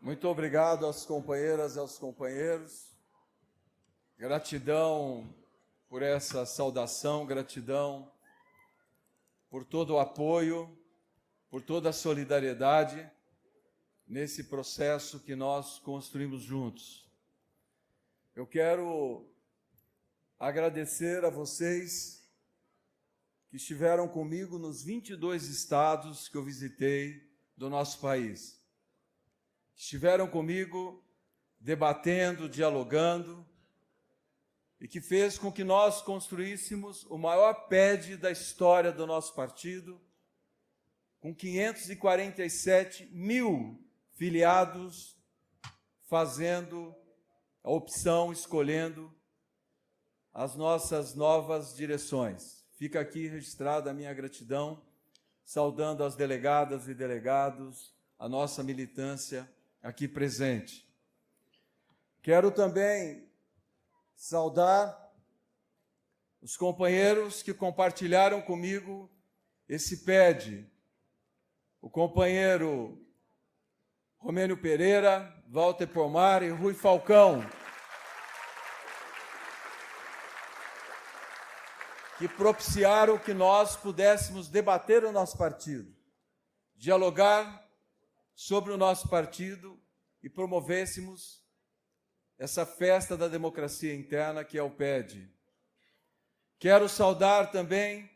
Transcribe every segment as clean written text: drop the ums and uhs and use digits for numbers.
Muito obrigado às companheiras e aos companheiros. Gratidão por essa saudação, gratidão por todo o apoio, por toda a solidariedade nesse processo que nós construímos juntos. Eu quero agradecer a vocês que estiveram comigo nos 22 estados que eu visitei do nosso país. Estiveram comigo debatendo, dialogando, e que fez com que nós construíssemos o maior PED da história do nosso partido, com 547 mil filiados fazendo a opção, escolhendo as nossas novas direções. Fica aqui registrada a minha gratidão, saudando as delegadas e delegados, a nossa militância aqui presente. Quero também saudar os companheiros que compartilharam comigo esse PED. O companheiro Romênio Pereira, Walter Pomar e Rui Falcão, que propiciaram que nós pudéssemos debater o nosso partido, dialogar sobre o nosso partido e promovêssemos essa festa da democracia interna que é o PED. Quero saudar também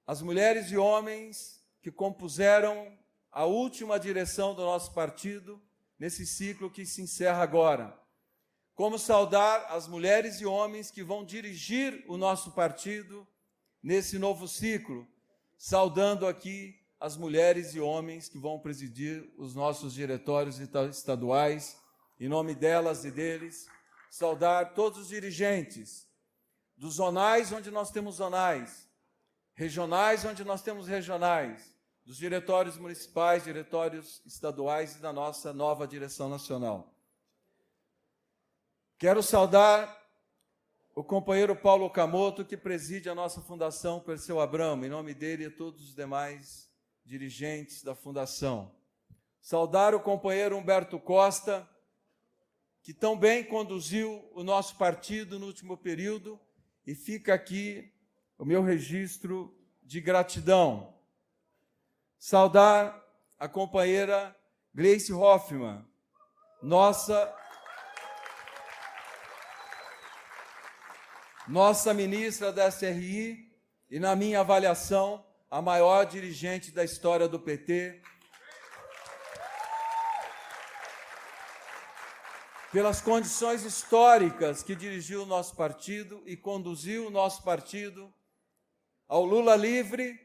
as mulheres e homens que compuseram a última direção do nosso partido nesse ciclo que se encerra agora. Como saudar as mulheres e homens que vão dirigir o nosso partido nesse novo ciclo, saudando aqui as mulheres e homens que vão presidir os nossos diretórios estaduais, em nome delas e deles, saudar todos os dirigentes dos zonais, onde nós temos zonais, regionais, onde nós temos regionais, dos diretórios municipais, diretórios estaduais e da nossa nova direção nacional. Quero saudar o companheiro Paulo Okamoto, que preside a nossa Fundação Perseu Abramo, em nome dele e todos os demais dirigentes da Fundação. Saudar o companheiro Humberto Costa, que tão bem conduziu o nosso partido no último período, e fica aqui o meu registro de gratidão. Saudar a companheira Gleice Hoffmann, nossa ministra da SRI e, na minha avaliação, a maior dirigente da história do PT, pelas condições históricas que dirigiu o nosso partido e conduziu o nosso partido ao Lula livre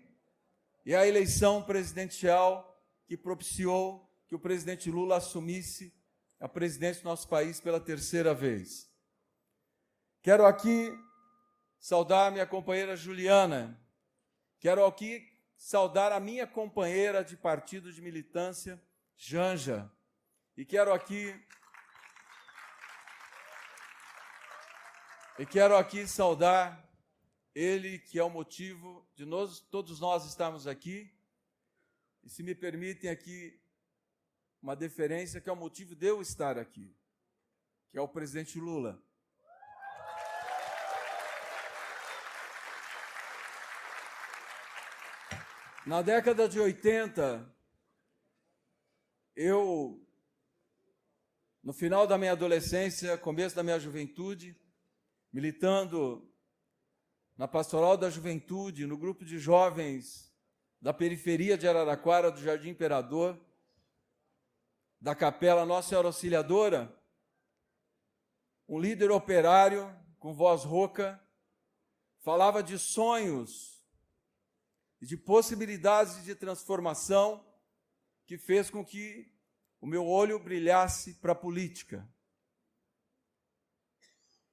e à eleição presidencial que propiciou que o presidente Lula assumisse a presidência do nosso país pela terceira vez. Quero aqui saudar minha companheira Juliana, quero aqui saudar a minha companheira de partido de militância, Janja, e quero aqui saudar ele, que é o motivo de todos nós estarmos aqui, e se me permitem aqui uma deferência, que é o motivo de eu estar aqui, que é o presidente Lula. Na década de 80, no final da minha adolescência, começo da minha juventude, militando na Pastoral da Juventude, no grupo de jovens da periferia de Araraquara, do Jardim Imperador, da Capela Nossa Senhora Auxiliadora, um líder operário com voz rouca falava de sonhos e de possibilidades de transformação que fez com que o meu olho brilhasse para a política.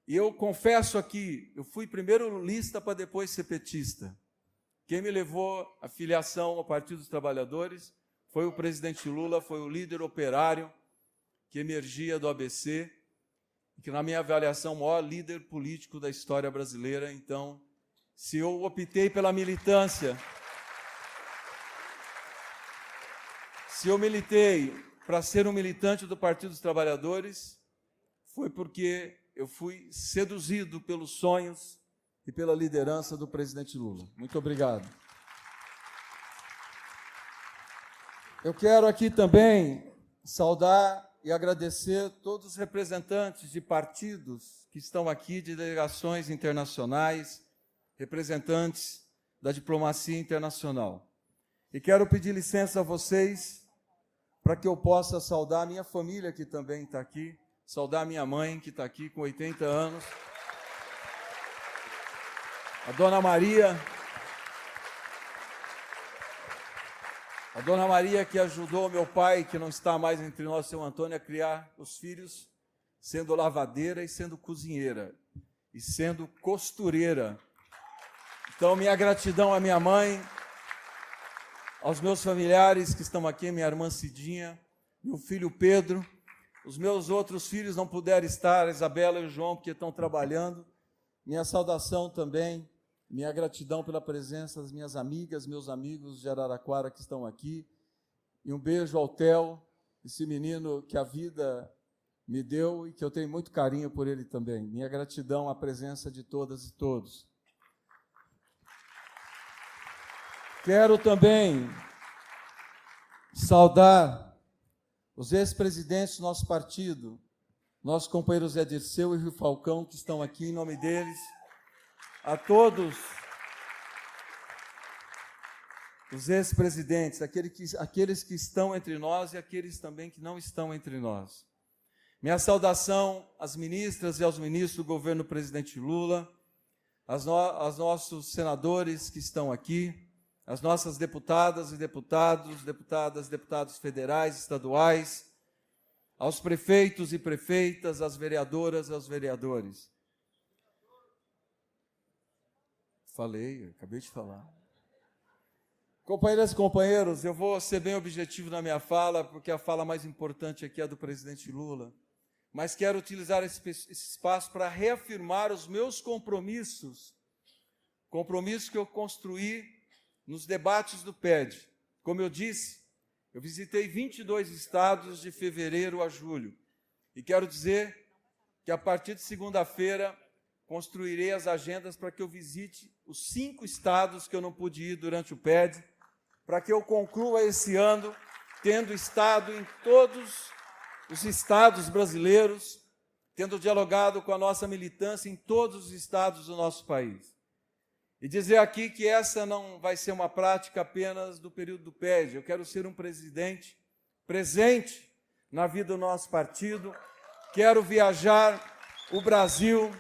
E eu confesso aqui, eu fui primeiro lulista para depois ser petista. Quem me levou à filiação ao Partido dos Trabalhadores foi o presidente Lula, foi o líder operário que emergia do ABC, e que, na minha avaliação, o maior líder político da história brasileira. Então, se eu optei pela militância, se eu militei para ser um militante do Partido dos Trabalhadores foi porque eu fui seduzido pelos sonhos e pela liderança do presidente Lula. Muito obrigado. Eu quero aqui também saudar e agradecer todos os representantes de partidos que estão aqui, de delegações internacionais, representantes da diplomacia internacional. E quero pedir licença a vocês para que eu possa saudar a minha família, que também está aqui, saudar a minha mãe, que está aqui com 80 anos, a Dona Maria, que ajudou meu pai, que não está mais entre nós, seu Antônio, a criar os filhos, sendo lavadeira e sendo cozinheira, e sendo costureira. Então, minha gratidão à minha mãe, aos meus familiares que estão aqui, minha irmã Cidinha, meu filho Pedro, os meus outros filhos não puderam estar, a Isabela e o João, porque estão trabalhando. Minha saudação também, minha gratidão pela presença das minhas amigas, meus amigos de Araraquara que estão aqui. E um beijo ao Theo, esse menino que a vida me deu e que eu tenho muito carinho por ele também. Minha gratidão à presença de todas e todos. Quero também saudar os ex-presidentes do nosso partido, nossos companheiros Zé Dirceu e Rio Falcão, que estão aqui em nome deles, a todos os ex-presidentes, aqueles que estão entre nós e aqueles também que não estão entre nós. Minha saudação às ministras e aos ministros do governo do presidente Lula, aos nossos senadores que estão aqui, as nossas deputadas e deputados, deputados federais, estaduais, aos prefeitos e prefeitas, às vereadoras e aos vereadores. Acabei de falar. Companheiras e companheiros, eu vou ser bem objetivo na minha fala, porque a fala mais importante aqui é do presidente Lula, mas quero utilizar esse espaço para reafirmar os meus compromissos que eu construí nos debates do PED. Como eu disse, eu visitei 22 estados de fevereiro a julho. E quero dizer que, a partir de segunda-feira, construirei as agendas para que eu visite os 5 estados que eu não pude ir durante o PED, para que eu conclua esse ano tendo estado em todos os estados brasileiros, tendo dialogado com a nossa militância em todos os estados do nosso país. E dizer aqui que essa não vai ser uma prática apenas do período do PED. Eu quero ser um presidente presente na vida do nosso partido, quero viajar o Brasil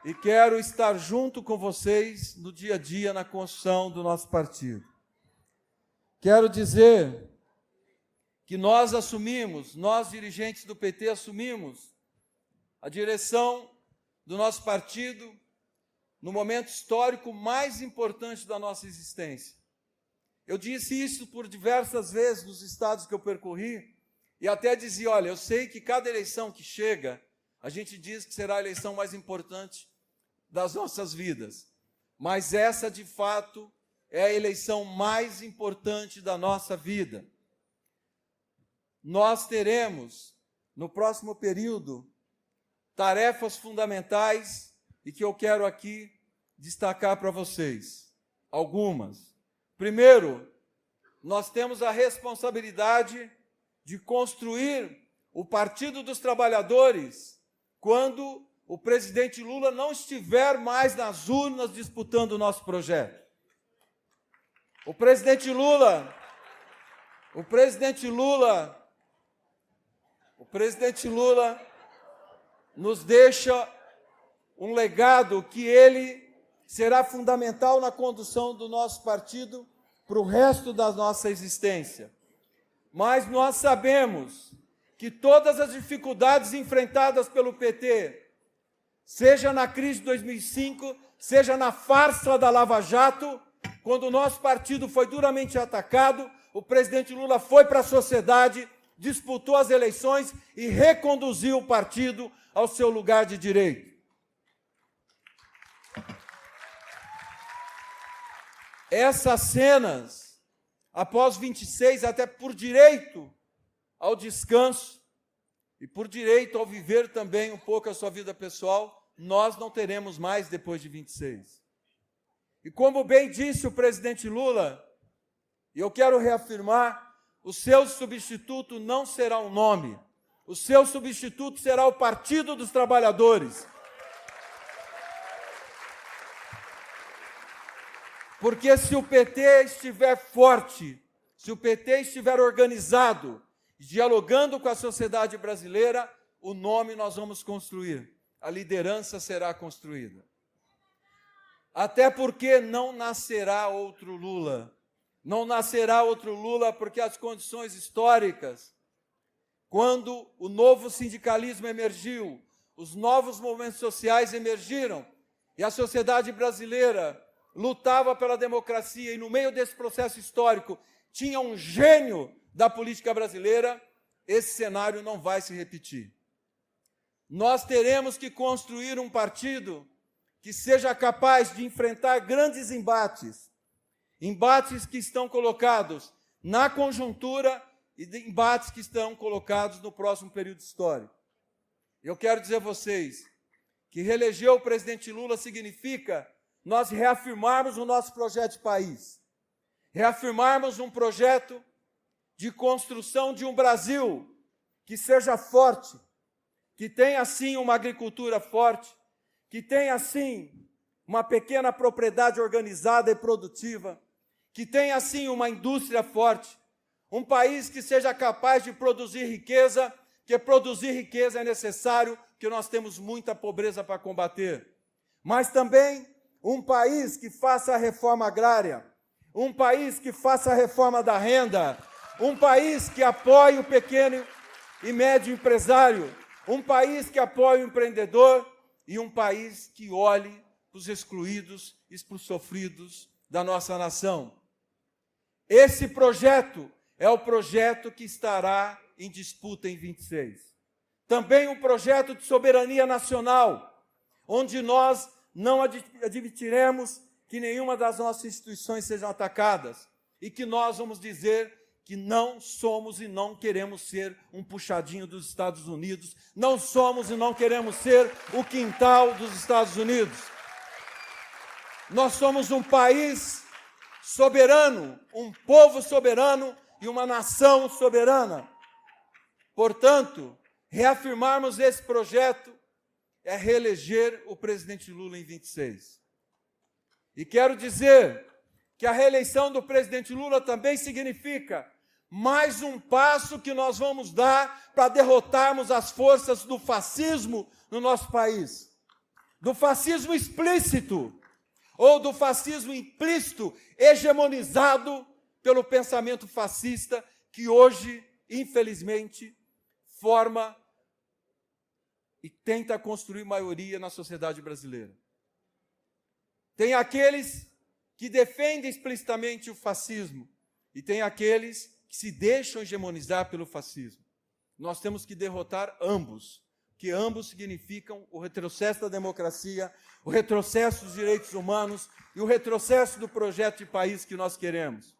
e quero estar junto com vocês no dia a dia na construção do nosso partido. Quero dizer que nós dirigentes do PT assumimos a direção do nosso partido no momento histórico mais importante da nossa existência. Eu disse isso por diversas vezes nos estados que eu percorri, e até dizia, olha, eu sei que cada eleição que chega, a gente diz que será a eleição mais importante das nossas vidas, mas essa, de fato, é a eleição mais importante da nossa vida. Nós teremos, no próximo período, tarefas fundamentais e que eu quero aqui destacar para vocês, algumas. Primeiro, nós temos a responsabilidade de construir o Partido dos Trabalhadores quando o presidente Lula não estiver mais nas urnas disputando o nosso projeto. O presidente Lula nos deixa um legado que ele será fundamental na condução do nosso partido para o resto da nossa existência. Mas nós sabemos que todas as dificuldades enfrentadas pelo PT, seja na crise de 2005, seja na farsa da Lava Jato, quando o nosso partido foi duramente atacado, o presidente Lula foi para a sociedade, disputou as eleições e reconduziu o partido ao seu lugar de direito. Essas cenas, após 26, até por direito ao descanso e por direito ao viver também um pouco a sua vida pessoal, nós não teremos mais depois de 26. E como bem disse o presidente Lula, e eu quero reafirmar, o seu substituto não será um nome, o seu substituto será o Partido dos Trabalhadores. Porque se o PT estiver forte, se o PT estiver organizado, dialogando com a sociedade brasileira, o nome nós vamos construir, a liderança será construída. Até porque não nascerá outro Lula. Não nascerá outro Lula porque as condições históricas, quando o novo sindicalismo emergiu, os novos movimentos sociais emergiram, e a sociedade brasileira lutava pela democracia, e no meio desse processo histórico tinha um gênio da política brasileira, esse cenário não vai se repetir. Nós teremos que construir um partido que seja capaz de enfrentar grandes embates, embates que estão colocados na conjuntura e embates que estão colocados no próximo período histórico. Eu quero dizer a vocês que reeleger o presidente Lula significa nós reafirmarmos o nosso projeto de país, reafirmarmos um projeto de construção de um Brasil que seja forte, que tenha, sim, uma agricultura forte, que tenha, sim, uma pequena propriedade organizada e produtiva, que tenha, sim, uma indústria forte, um país que seja capaz de produzir riqueza, porque produzir riqueza é necessário, porque nós temos muita pobreza para combater, mas também um país que faça a reforma agrária, um país que faça a reforma da renda, um país que apoie o pequeno e médio empresário, um país que apoie o empreendedor e um país que olhe para os excluídos e para os sofridos da nossa nação. Esse projeto é o projeto que estará em disputa em 26. Também um projeto de soberania nacional, onde nós não admitiremos que nenhuma das nossas instituições sejam atacadas e que nós vamos dizer que não somos e não queremos ser um puxadinho dos Estados Unidos, não somos e não queremos ser o quintal dos Estados Unidos. Nós somos um país soberano, um povo soberano e uma nação soberana. Portanto, reafirmarmos esse projeto é reeleger o presidente Lula em 26. E quero dizer que a reeleição do presidente Lula também significa mais um passo que nós vamos dar para derrotarmos as forças do fascismo no nosso país. Do fascismo explícito ou do fascismo implícito, hegemonizado pelo pensamento fascista que hoje, infelizmente, forma e tenta construir maioria na sociedade brasileira. Tem aqueles que defendem explicitamente o fascismo e tem aqueles que se deixam hegemonizar pelo fascismo. Nós temos que derrotar ambos, que ambos significam o retrocesso da democracia, o retrocesso dos direitos humanos e o retrocesso do projeto de país que nós queremos.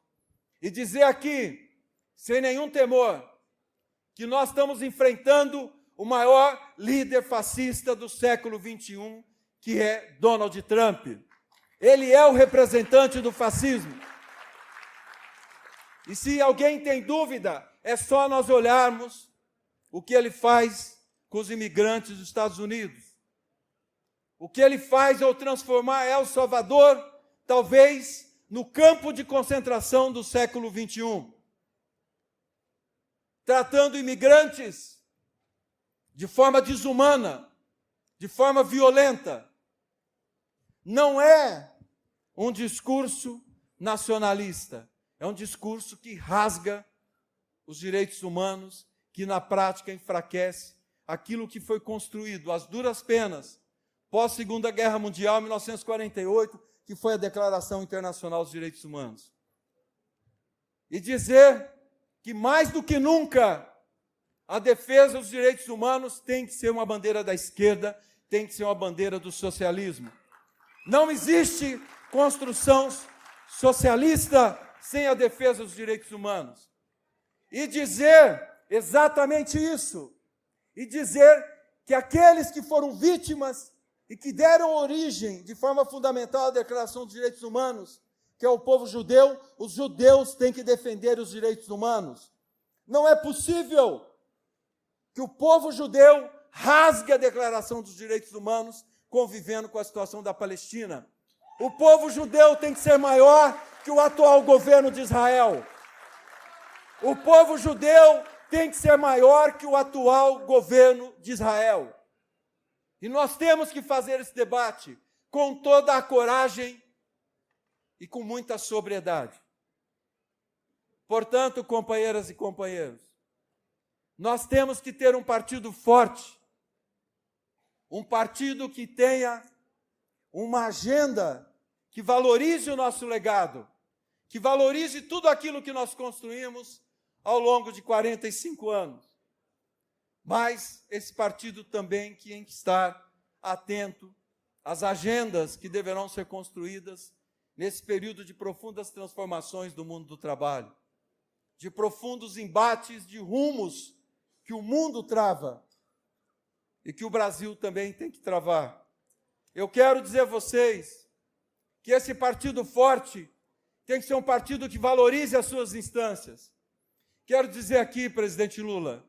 E dizer aqui, sem nenhum temor, que nós estamos enfrentando o maior líder fascista do século XXI, que é Donald Trump. Ele é o representante do fascismo. E se alguém tem dúvida, é só nós olharmos o que ele faz com os imigrantes dos Estados Unidos. O que ele faz ao transformar El Salvador, talvez, no campo de concentração do século XXI. Tratando imigrantes de forma desumana, de forma violenta. Não é um discurso nacionalista, é um discurso que rasga os direitos humanos, que na prática enfraquece aquilo que foi construído, as duras penas, pós-Segunda Guerra Mundial, 1948, que foi a Declaração Internacional dos Direitos Humanos. E dizer que, mais do que nunca, a defesa dos direitos humanos tem que ser uma bandeira da esquerda, tem que ser uma bandeira do socialismo. Não existe construção socialista sem a defesa dos direitos humanos. E dizer, exatamente isso e dizer que aqueles que foram vítimas e que deram origem de forma fundamental à Declaração dos Direitos Humanos, que é o povo judeu, os judeus têm que defender os direitos humanos. Não é possível que o povo judeu rasgue a Declaração dos Direitos Humanos convivendo com a situação da Palestina. O povo judeu tem que ser maior que o atual governo de Israel. O povo judeu tem que ser maior que o atual governo de Israel. E nós temos que fazer esse debate com toda a coragem e com muita sobriedade. Portanto, companheiras e companheiros, nós temos que ter um partido forte, um partido que tenha uma agenda que valorize o nosso legado, que valorize tudo aquilo que nós construímos ao longo de 45 anos. Mas esse partido também tem que estar atento às agendas que deverão ser construídas nesse período de profundas transformações do mundo do trabalho, de profundos embates de rumos que o mundo trava e que o Brasil também tem que travar. Eu quero dizer a vocês que esse partido forte tem que ser um partido que valorize as suas instâncias. Quero dizer aqui, presidente Lula,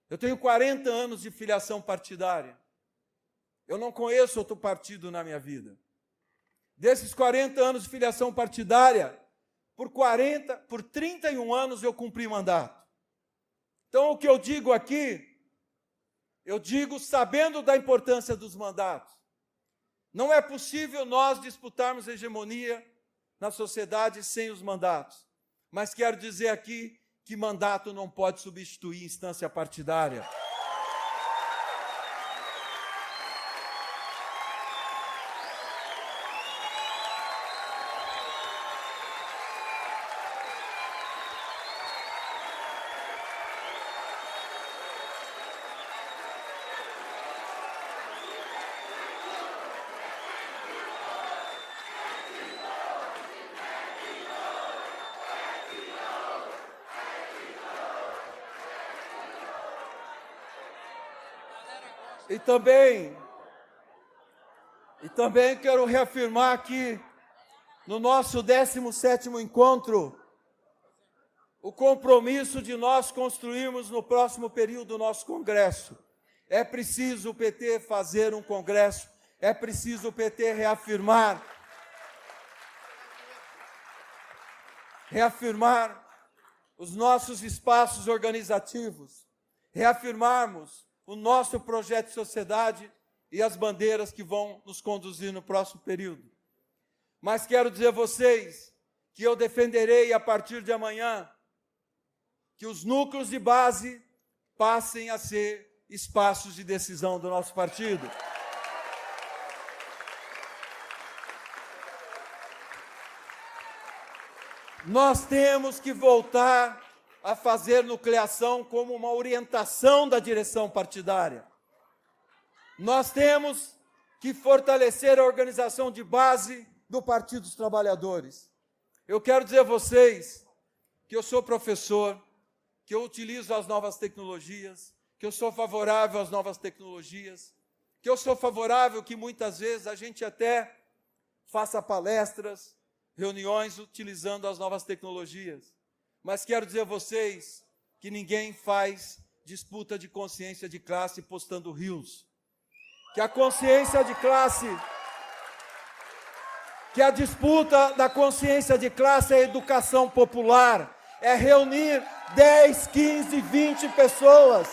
eu tenho 40 anos de filiação partidária. Eu não conheço outro partido na minha vida. Desses 40 anos de filiação partidária, por 31 anos eu cumpri mandato. Então, o que eu digo aqui, eu digo sabendo da importância dos mandatos. Não é possível nós disputarmos hegemonia na sociedade sem os mandatos. Mas quero dizer aqui que mandato não pode substituir instância partidária. E também quero reafirmar aqui, no nosso 17º encontro, o compromisso de nós construirmos no próximo período o nosso Congresso. É preciso o PT fazer um Congresso, é preciso o PT reafirmar os nossos espaços organizativos, reafirmarmos o nosso projeto de sociedade e as bandeiras que vão nos conduzir no próximo período. Mas quero dizer a vocês que eu defenderei, a partir de amanhã, que os núcleos de base passem a ser espaços de decisão do nosso partido. Nós temos que voltar a fazer nucleação como uma orientação da direção partidária. Nós temos que fortalecer a organização de base do Partido dos Trabalhadores. Eu quero dizer a vocês que eu sou professor, que eu utilizo as novas tecnologias, que eu sou favorável às novas tecnologias, que eu sou favorável que muitas vezes a gente até faça palestras, reuniões utilizando as novas tecnologias. Mas quero dizer a vocês que ninguém faz disputa de consciência de classe postando reels. Que a consciência de classe, que a disputa da consciência de classe é a educação popular, é reunir 10, 15, 20 pessoas,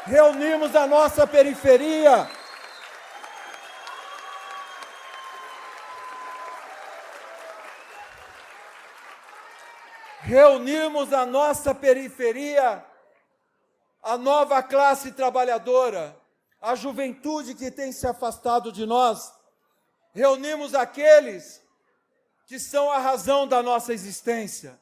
reunirmos a nossa periferia, a nova classe trabalhadora, a juventude que tem se afastado de nós, reunimos aqueles que são a razão da nossa existência.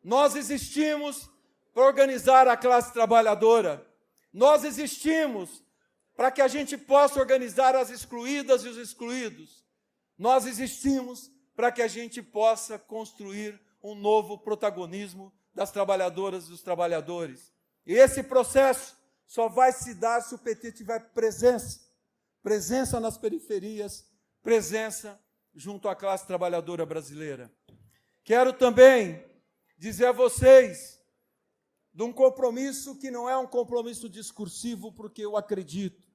Nós existimos para organizar a classe trabalhadora, nós existimos para que a gente possa organizar as excluídas e os excluídos, nós existimos para que a gente possa construir um novo protagonismo das trabalhadoras e dos trabalhadores. E esse processo só vai se dar se o PT tiver presença nas periferias, presença junto à classe trabalhadora brasileira. Quero também dizer a vocês de um compromisso que não é um compromisso discursivo, porque eu acredito.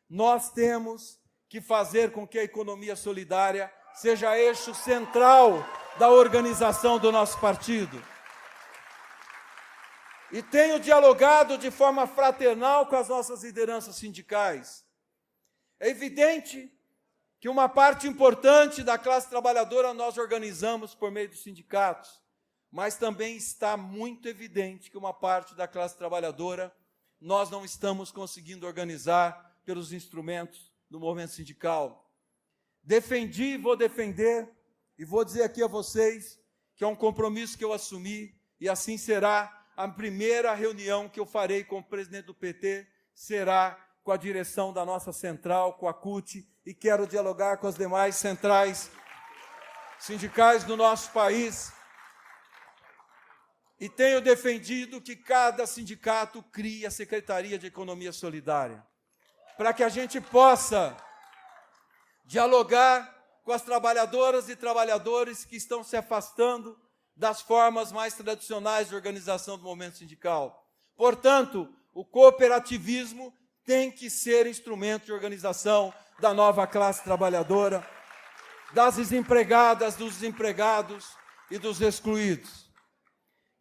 Nós temos que fazer com que a economia solidária seja eixo central da organização do nosso partido. E tenho dialogado de forma fraternal com as nossas lideranças sindicais. É evidente que uma parte importante da classe trabalhadora nós organizamos por meio dos sindicatos, mas também está muito evidente que uma parte da classe trabalhadora nós não estamos conseguindo organizar pelos instrumentos do movimento sindical. Defendi e vou defender, e vou dizer aqui a vocês que é um compromisso que eu assumi, e assim será. A primeira reunião que eu farei com o presidente do PT será com a direção da nossa central, com a CUT, e quero dialogar com as demais centrais sindicais do nosso país. E tenho defendido que cada sindicato crie a Secretaria de Economia Solidária, para que a gente possa dialogar com as trabalhadoras e trabalhadores que estão se afastando das formas mais tradicionais de organização do movimento sindical. Portanto, o cooperativismo tem que ser instrumento de organização da nova classe trabalhadora, das desempregadas, dos desempregados e dos excluídos.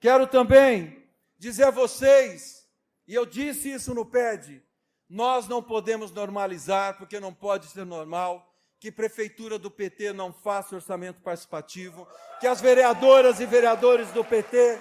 Quero também dizer a vocês, e eu disse isso no PED, nós não podemos normalizar, porque não pode ser normal, que prefeitura do PT não faça orçamento participativo, que as vereadoras e vereadores do PT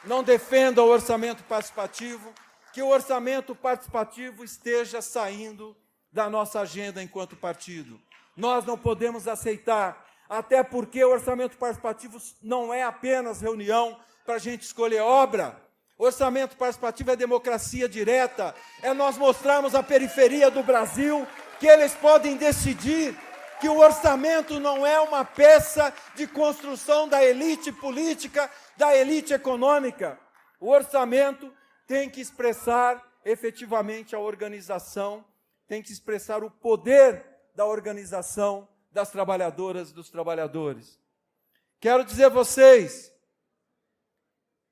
não defendam o orçamento participativo, que o orçamento participativo esteja saindo da nossa agenda enquanto partido. Nós não podemos aceitar, até porque o orçamento participativo não é apenas reunião para a gente escolher obra. O orçamento participativo é democracia direta, é nós mostrarmos à periferia do Brasil que eles podem decidir, que o orçamento não é uma peça de construção da elite política, da elite econômica. O orçamento tem que expressar efetivamente a organização, tem que expressar o poder da organização das trabalhadoras e dos trabalhadores. Quero dizer a vocês,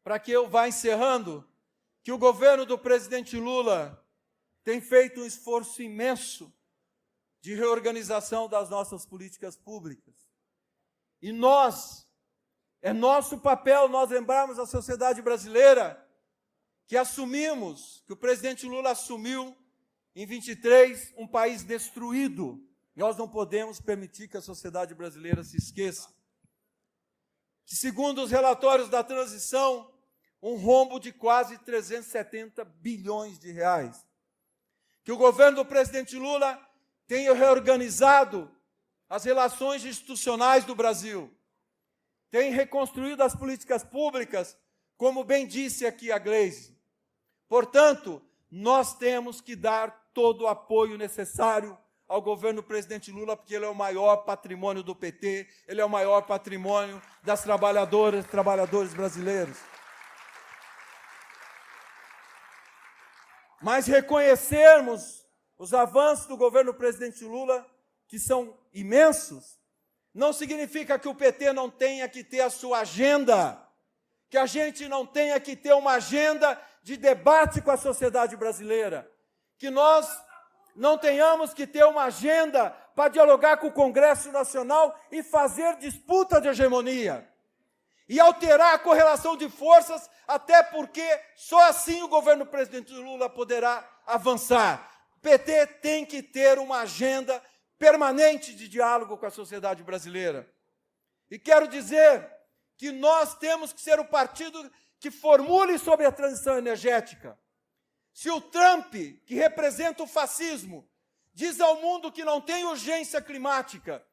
para que eu vá encerrando, que o governo do presidente Lula tem feito um esforço imenso de reorganização das nossas políticas públicas. E é nosso papel nós lembrarmos a sociedade brasileira que assumimos, que o presidente Lula assumiu em 23 um país destruído. Nós não podemos permitir que a sociedade brasileira se esqueça. Que, segundo os relatórios da transição, um rombo de quase 370 bilhões de reais. Que o governo do presidente Lula tenha reorganizado as relações institucionais do Brasil, tem reconstruído as políticas públicas, como bem disse aqui a Gleisi. Portanto, nós temos que dar todo o apoio necessário ao governo do presidente Lula, porque ele é o maior patrimônio do PT, ele é o maior patrimônio das trabalhadoras e trabalhadores brasileiros. Mas reconhecermos os avanços do governo do presidente Lula, que são imensos, não significa que o PT não tenha que ter a sua agenda, que a gente não tenha que ter uma agenda de debate com a sociedade brasileira, que nós não tenhamos que ter uma agenda para dialogar com o Congresso Nacional e fazer disputa de hegemonia, e alterar a correlação de forças, até porque só assim o governo do presidente Lula poderá avançar. O PT tem que ter uma agenda permanente de diálogo com a sociedade brasileira. E quero dizer que nós temos que ser o partido que formule sobre a transição energética. Se o Trump, que representa o fascismo, diz ao mundo que não tem urgência climática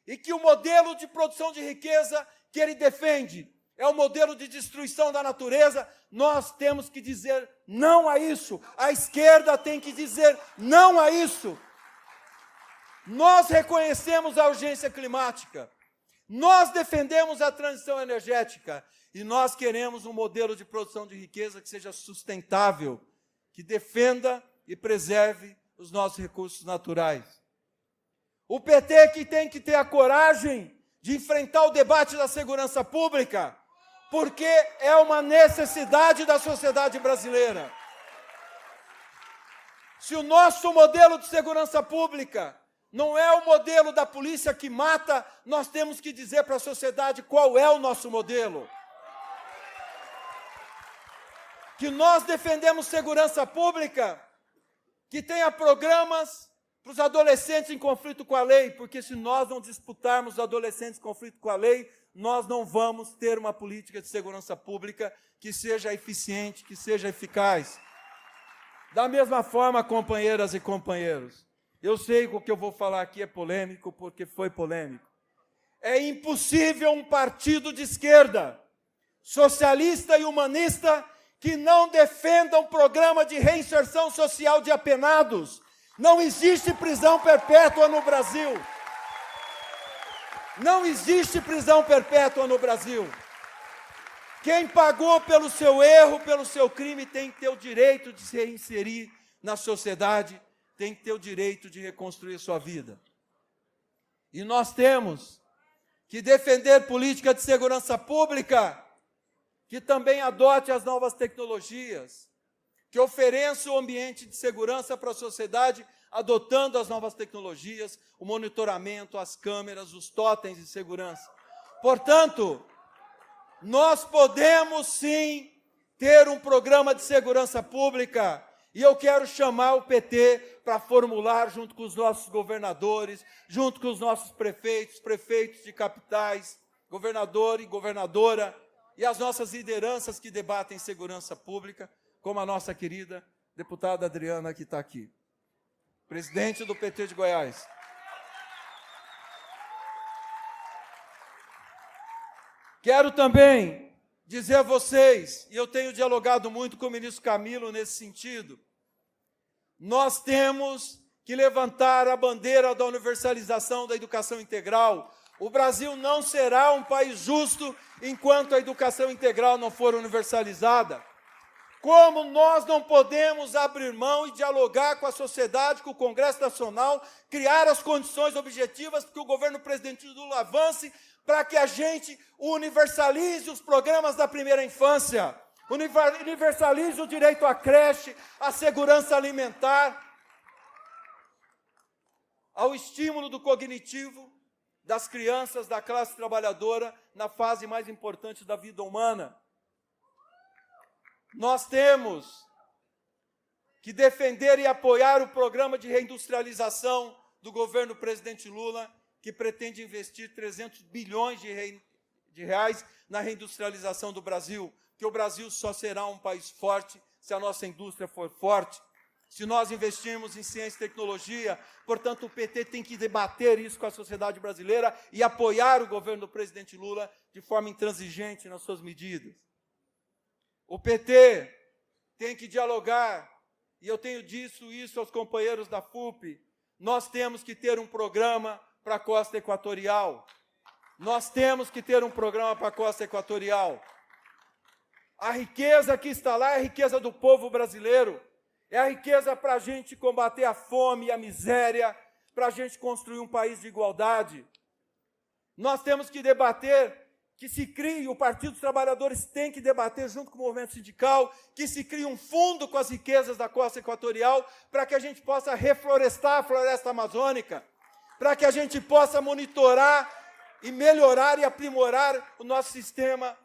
e que o modelo de produção de riqueza que ele defende é o modelo de destruição da natureza, nós temos que dizer não a isso. A esquerda tem que dizer não a isso. Nós reconhecemos a urgência climática, Nós defendemos a transição energética e nós queremos um modelo de produção de riqueza que seja sustentável, que defenda e preserve os nossos recursos naturais. O PT que tem que ter a coragem de enfrentar o debate da segurança pública, porque é uma necessidade da sociedade brasileira. Se o nosso modelo de segurança pública não é o modelo da polícia que mata, nós temos que dizer para a sociedade qual é o nosso modelo. Que nós defendemos segurança pública, que tenha programas para os adolescentes em conflito com a lei, porque se nós não disputarmos os adolescentes em conflito com a lei, nós não vamos ter uma política de segurança pública que seja eficiente, que seja eficaz. Da mesma forma, companheiras e companheiros, eu sei que o que eu vou falar aqui é polêmico, porque foi polêmico. É impossível um partido de esquerda, socialista e humanista, que não defenda um programa de reinserção social de apenados. Não existe prisão perpétua no Brasil. Não existe prisão perpétua no Brasil. Quem pagou pelo seu erro, pelo seu crime, tem que ter o direito de se reinserir na sociedade, tem que ter o direito de reconstruir sua vida. E nós temos que defender política de segurança pública que também adote as novas tecnologias, que ofereça um ambiente de segurança para a sociedade, adotando as novas tecnologias, o monitoramento, as câmeras, os totens de segurança. Portanto, nós podemos sim ter um programa de segurança pública, e eu quero chamar o PT para formular, junto com os nossos governadores, junto com os nossos prefeitos, prefeitos de capitais, governador e governadora, e as nossas lideranças que debatem segurança pública, como a nossa querida deputada Adriana, que está aqui, presidente do PT de Goiás. Quero também dizer a vocês, e eu tenho dialogado muito com o ministro Camilo nesse sentido, nós temos que levantar a bandeira da universalização da educação integral. O Brasil não será um país justo enquanto a educação integral não for universalizada. Como nós não podemos abrir mão e dialogar com a sociedade, com o Congresso Nacional, criar as condições objetivas para que o governo presidente Lula avance, para que a gente universalize os programas da primeira infância, universalize o direito à creche, à segurança alimentar, ao estímulo do cognitivo das crianças da classe trabalhadora na fase mais importante da vida humana. Nós temos que defender e apoiar o programa de reindustrialização do governo presidente Lula, que pretende investir 300 bilhões de reais na reindustrialização do Brasil, que o Brasil só será um país forte se a nossa indústria for forte, se nós investirmos em ciência e tecnologia. Portanto, o PT tem que debater isso com a sociedade brasileira e apoiar o governo do presidente Lula de forma intransigente nas suas medidas. O PT tem que dialogar, e eu tenho dito isso aos companheiros da FUP, nós temos que ter um programa para a costa equatorial. Nós temos que ter um programa para a costa equatorial. A riqueza que está lá é a riqueza do povo brasileiro, é a riqueza para a gente combater a fome e a miséria, para a gente construir um país de igualdade. Nós temos que debater que se crie, o Partido dos Trabalhadores tem que debater junto com o movimento sindical, que se crie um fundo com as riquezas da costa equatorial, para que a gente possa reflorestar a floresta amazônica, para que a gente possa monitorar e melhorar e aprimorar o nosso sistema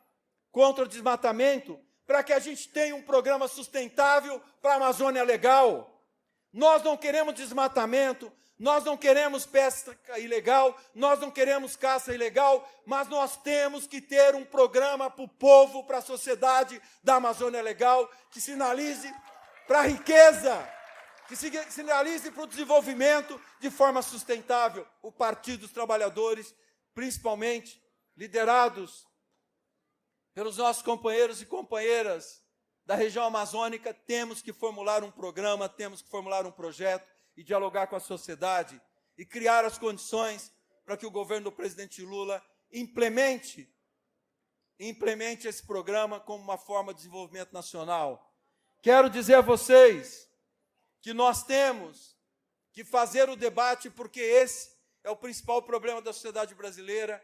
contra o desmatamento, para que a gente tenha um programa sustentável para a Amazônia Legal. Nós não queremos desmatamento, nós não queremos pesca ilegal, nós não queremos caça ilegal, mas nós temos que ter um programa para o povo, para a sociedade da Amazônia Legal, que sinalize para a riqueza, que sinalize para o desenvolvimento de forma sustentável. O Partido dos Trabalhadores, principalmente liderados pelos nossos companheiros e companheiras da região amazônica, temos que formular um programa, temos que formular um projeto e dialogar com a sociedade e criar as condições para que o governo do presidente Lula implemente esse programa como uma forma de desenvolvimento nacional. Quero dizer a vocês que nós temos que fazer o debate, porque esse é o principal problema da sociedade brasileira,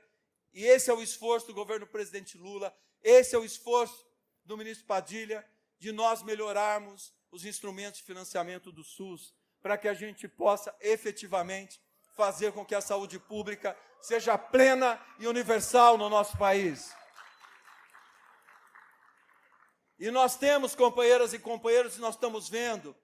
e esse é o esforço do governo do presidente Lula, esse é o esforço do ministro Padilha, de nós melhorarmos os instrumentos de financiamento do SUS, para que a gente possa efetivamente fazer com que a saúde pública seja plena e universal no nosso país. E nós temos, companheiras e companheiros, e nós estamos vendo,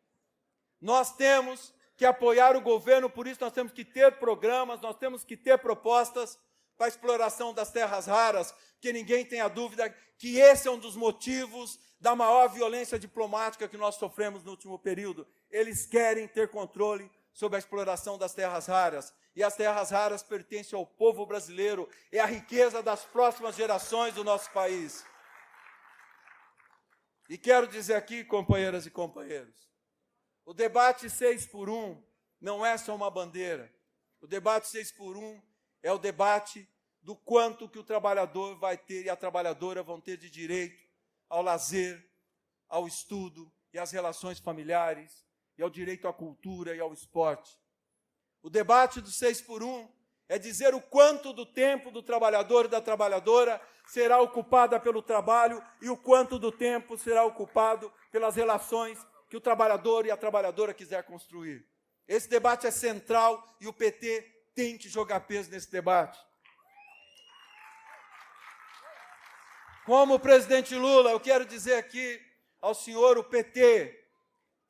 nós temos que apoiar o governo, por isso nós temos que ter programas, nós temos que ter propostas para a exploração das terras raras, porque ninguém tenha dúvida que esse é um dos motivos da maior violência diplomática que nós sofremos no último período. Eles querem ter controle sobre a exploração das terras raras, e as terras raras pertencem ao povo brasileiro, é a riqueza das próximas gerações do nosso país. E quero dizer aqui, companheiras e companheiros, o debate 6x1 não é só uma bandeira. O debate 6x1 é o debate do quanto que o trabalhador vai ter e a trabalhadora vão ter de direito ao lazer, ao estudo e às relações familiares, e ao direito à cultura e ao esporte. O debate do 6x1 é dizer o quanto do tempo do trabalhador e da trabalhadora será ocupada pelo trabalho e o quanto do tempo será ocupado pelas relações que o trabalhador e a trabalhadora quiser construir. Esse debate é central e o PT tem que jogar peso nesse debate. Como o presidente Lula, eu quero dizer aqui ao senhor, o PT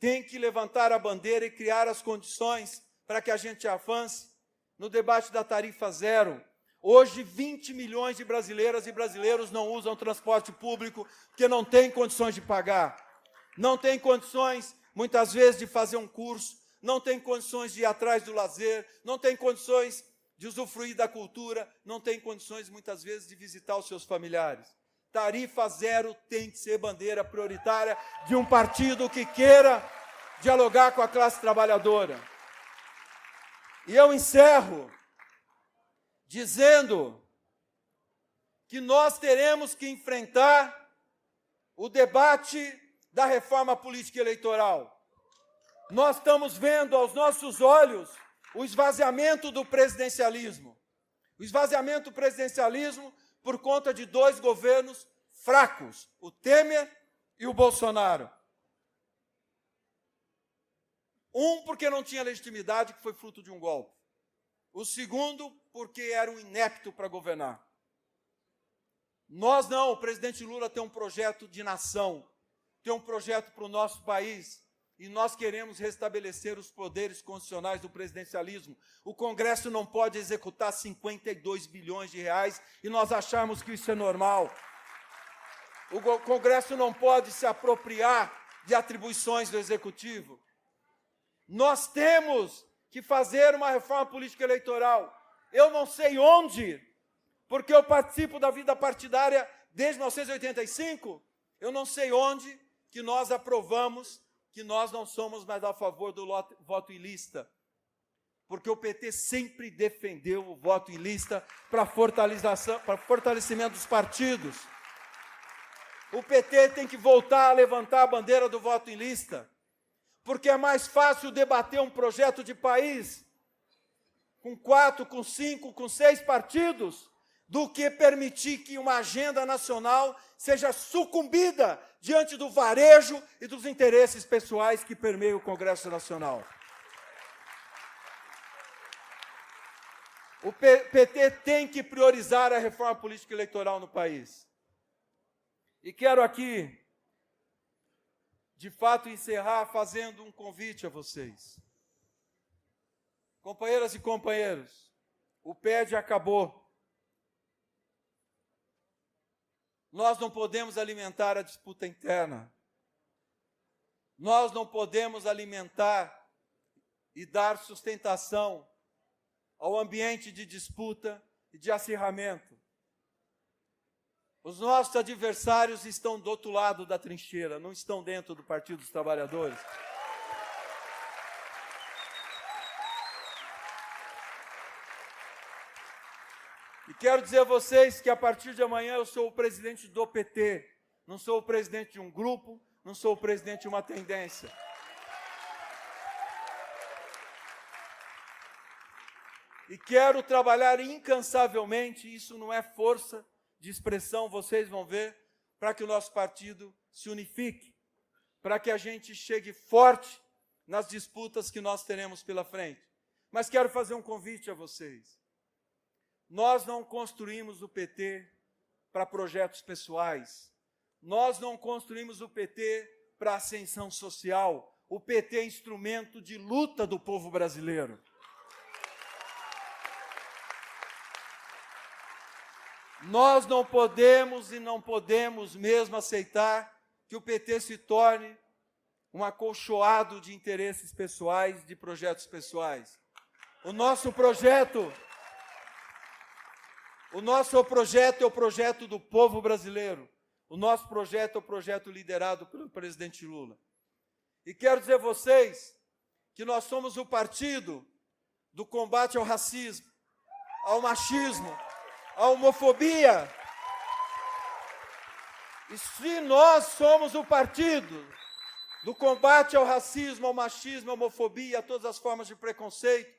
tem que levantar a bandeira e criar as condições para que a gente avance no debate da tarifa zero. Hoje, 20 milhões de brasileiras e brasileiros não usam transporte público porque não têm condições de pagar. Não têm condições, muitas vezes, de fazer um curso, não têm condições de ir atrás do lazer, não têm condições de usufruir da cultura, não têm condições, muitas vezes, de visitar os seus familiares. Tarifa zero tem que ser bandeira prioritária de um partido que queira dialogar com a classe trabalhadora. E eu encerro dizendo que nós teremos que enfrentar o debate da reforma política eleitoral. Nós estamos vendo aos nossos olhos o esvaziamento do presidencialismo. O esvaziamento do presidencialismo por conta de dois governos fracos, o Temer e o Bolsonaro. Um, porque não tinha legitimidade, que foi fruto de um golpe. O segundo, porque era um inepto para governar. Nós não, o presidente Lula tem um projeto de nação, tem um projeto para o nosso país, e nós queremos restabelecer os poderes constitucionais do presidencialismo. O Congresso não pode executar 52 bilhões de reais e nós acharmos que isso é normal. O Congresso não pode se apropriar de atribuições do Executivo. Nós temos que fazer uma reforma política eleitoral. Eu não sei onde, porque eu participo da vida partidária desde 1985, eu não sei onde que nós aprovamos que nós não somos mais a favor do voto ilícita, porque o PT sempre defendeu o voto ilícita para fortalecimento dos partidos. O PT tem que voltar a levantar a bandeira do voto ilícita, porque é mais fácil debater um projeto de país com 4, com 5, com 6 partidos, do que permitir que uma agenda nacional seja sucumbida diante do varejo e dos interesses pessoais que permeiam o Congresso Nacional. O PT tem que priorizar a reforma política eleitoral no país. E quero aqui, de fato, encerrar fazendo um convite a vocês. Companheiras e companheiros, o PED acabou. Nós não podemos alimentar a disputa interna. Nós não podemos alimentar e dar sustentação ao ambiente de disputa e de acirramento. Os nossos adversários estão do outro lado da trincheira, não estão dentro do Partido dos Trabalhadores. E quero dizer a vocês que a partir de amanhã eu sou o presidente do PT. Não sou o presidente de um grupo, não sou o presidente de uma tendência. E quero trabalhar incansavelmente, isso não é força de expressão, vocês vão ver, para que o nosso partido se unifique, para que a gente chegue forte nas disputas que nós teremos pela frente. Mas quero fazer um convite a vocês. Nós não construímos o PT para projetos pessoais. Nós não construímos o PT para ascensão social. O PT é instrumento de luta do povo brasileiro. Nós não podemos e não podemos mesmo aceitar que o PT se torne um acolchoado de interesses pessoais, de projetos pessoais. O nosso projeto é o projeto do povo brasileiro. O nosso projeto é o projeto liderado pelo presidente Lula. E quero dizer a vocês que nós somos o partido do combate ao racismo, ao machismo, à homofobia. E se nós somos o partido do combate ao racismo, ao machismo, à homofobia, a todas as formas de preconceito,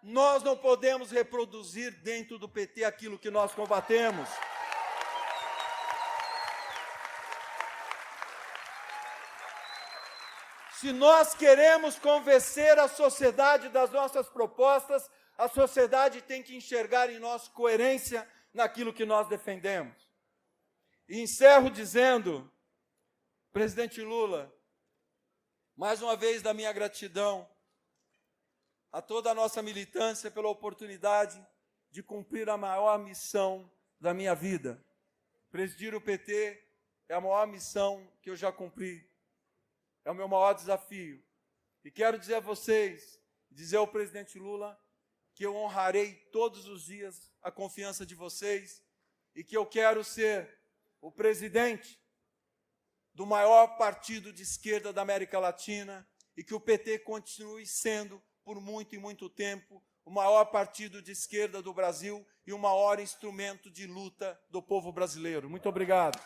nós não podemos reproduzir dentro do PT aquilo que nós combatemos. Se nós queremos convencer a sociedade das nossas propostas, a sociedade tem que enxergar em nós coerência naquilo que nós defendemos. E encerro dizendo, presidente Lula, mais uma vez da minha gratidão a toda a nossa militância pela oportunidade de cumprir a maior missão da minha vida. Presidir o PT é a maior missão que eu já cumpri. É o meu maior desafio. E quero dizer a vocês, dizer ao presidente Lula, que eu honrarei todos os dias a confiança de vocês e que eu quero ser o presidente do maior partido de esquerda da América Latina e que o PT continue sendo, por muito e muito tempo, o maior partido de esquerda do Brasil e o maior instrumento de luta do povo brasileiro. Muito obrigado.